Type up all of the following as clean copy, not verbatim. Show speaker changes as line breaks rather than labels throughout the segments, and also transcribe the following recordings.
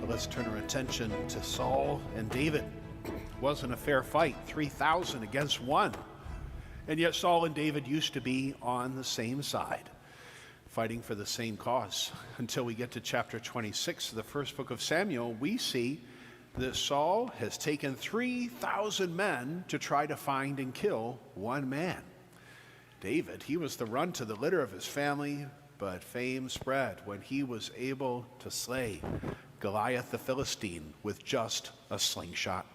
But let's turn our attention to Saul and David. It wasn't a fair fight, 3,000 against one. And yet Saul and David used to be on the same side, fighting for the same cause. Until we get to chapter 26 of the first book of Samuel, we see that Saul has taken 3,000 men to try to find and kill one man. David, he was the run to the litter of his family, but fame spread when he was able to slay Goliath the Philistine with just a slingshot.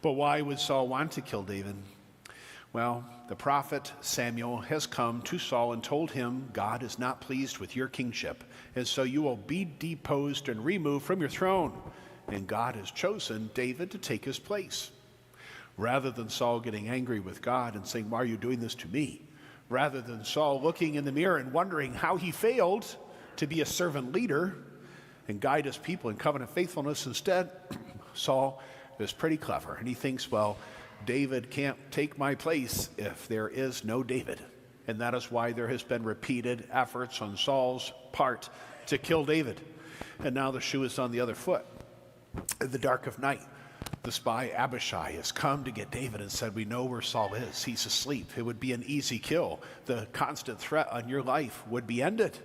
But why would Saul want to kill David? Well, the prophet Samuel has come to Saul and told him, God is not pleased with your kingship, and so you will be deposed and removed from your throne. And God has chosen David to take his place. Rather than Saul getting angry with God and saying, why are you doing this to me? Rather than Saul looking in the mirror and wondering how he failed to be a servant leader and guide his people in covenant faithfulness, instead, Saul is pretty clever. And he thinks, well, David can't take my place if there is no David. And that is why there has been repeated efforts on Saul's part to kill David. And now the shoe is on the other foot. In the dark of night, the spy Abishai has come to get David and said, we know where Saul is. He's asleep. It would be an easy kill. The constant threat on your life would be ended.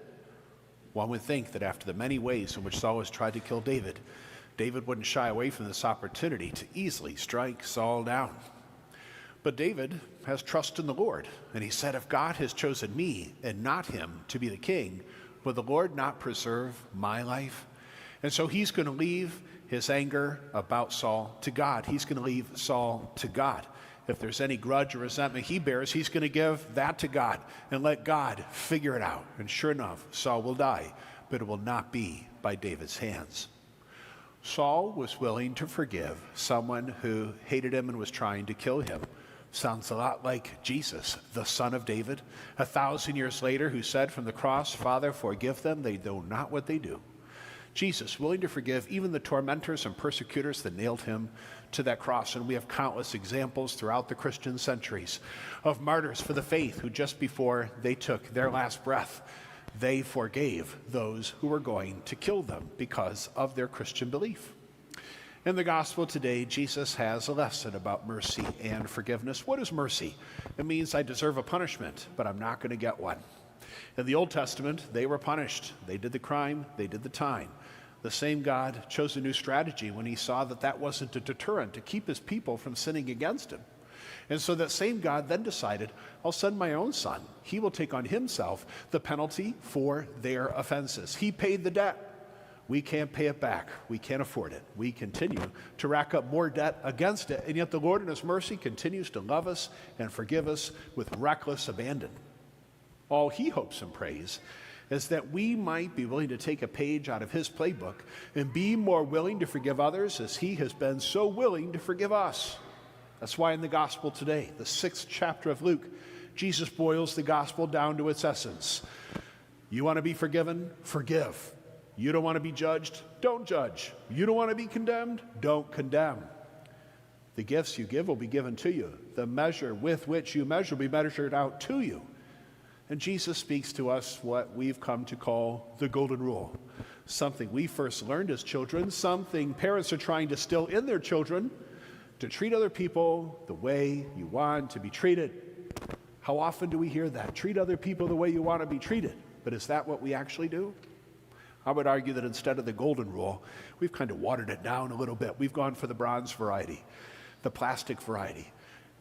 One would think that after the many ways in which Saul has tried to kill David, David wouldn't shy away from this opportunity to easily strike Saul down. But David has trust in the Lord, and he said, if God has chosen me and not him to be the king, will the Lord not preserve my life? And so he's going to leave his anger about Saul to God. He's going to leave Saul to God. If there's any grudge or resentment he bears, he's going to give that to God and let God figure it out. And sure enough, Saul will die, but it will not be by David's hands. Saul was willing to forgive someone who hated him and was trying to kill him. Sounds a lot like Jesus, the son of David, 1,000 years later, who said from the cross, Father, forgive them, they know not what they do. Jesus, willing to forgive even the tormentors and persecutors that nailed him to that cross. And we have countless examples throughout the Christian centuries of martyrs for the faith who just before they took their last breath, they forgave those who were going to kill them because of their Christian belief. In the gospel today, Jesus has a lesson about mercy and forgiveness. What is mercy? It means I deserve a punishment, but I'm not going to get one. In the Old Testament, they were punished. They did the crime, they did the time. The same God chose a new strategy when he saw that that wasn't a deterrent to keep his people from sinning against him. And so that same God then decided, I'll send my own son. He will take on himself the penalty for their offenses. He paid the debt. We can't pay it back. We can't afford it. We continue to rack up more debt against it. And yet the Lord in his mercy continues to love us and forgive us with reckless abandon. All he hopes and prays is that we might be willing to take a page out of his playbook and be more willing to forgive others as he has been so willing to forgive us. That's why in the gospel today, the 6th chapter of Luke, Jesus boils the gospel down to its essence. You want to be forgiven? Forgive. You don't want to be judged? Don't judge. You don't want to be condemned? Don't condemn. The gifts you give will be given to you. The measure with which you measure will be measured out to you. And Jesus speaks to us what we've come to call the golden rule. Something we first learned as children, something parents are trying to instill in their children, to treat other people the way you want to be treated. How often do we hear that? Treat other people the way you want to be treated. But is that what we actually do? I would argue that instead of the golden rule, we've kind of watered it down a little bit. We've gone for the bronze variety, the plastic variety.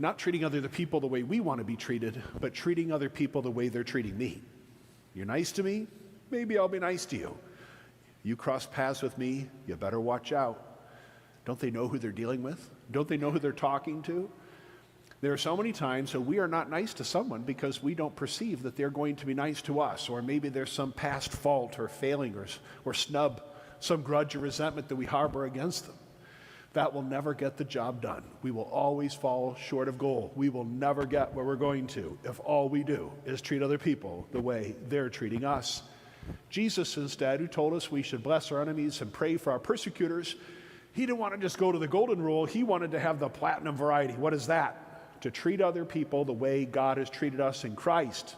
Not treating other people the way we want to be treated, but treating other people the way they're treating me. You're nice to me? Maybe I'll be nice to you. You cross paths with me, you better watch out. Don't they know who they're dealing with? Don't they know who they're talking to? There are so many times that we are not nice to someone because we don't perceive that they're going to be nice to us, or maybe there's some past fault or failing or snub, some grudge or resentment that we harbor against them. That will never get the job done. We will always fall short of goal. We will never get where we're going to if all we do is treat other people the way they're treating us. Jesus, instead, who told us we should bless our enemies and pray for our persecutors, he didn't want to just go to the golden rule. He wanted to have the platinum variety. What is that? To treat other people the way God has treated us in Christ.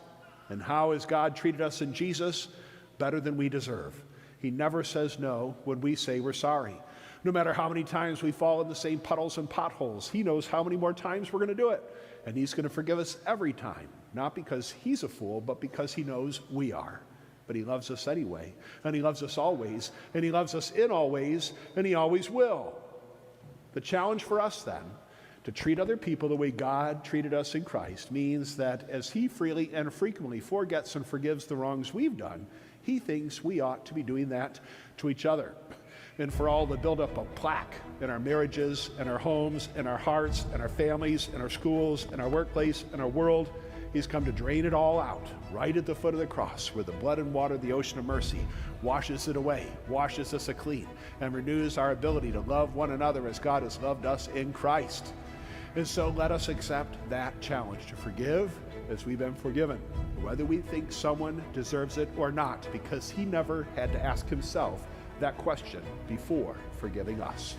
And how has God treated us in Jesus? Better than we deserve. He never says no when we say we're sorry. No matter how many times we fall in the same puddles and potholes, he knows how many more times we're going to do it. And he's going to forgive us every time, not because he's a fool, but because he knows we are. But he loves us anyway, and he loves us always, and he loves us in all ways, and he always will. The challenge for us then, to treat other people the way God treated us in Christ, means that as he freely and frequently forgets and forgives the wrongs we've done, he thinks we ought to be doing that to each other. And for all the buildup of plaque in our marriages, and our homes, and our hearts, and our families, and our schools, and our workplace, and our world, he's come to drain it all out, right at the foot of the cross, where the blood and water of the ocean of mercy washes it away, washes us clean, and renews our ability to love one another as God has loved us in Christ. And so let us accept that challenge to forgive as we've been forgiven, whether we think someone deserves it or not, because he never had to ask himself that question before forgiving us.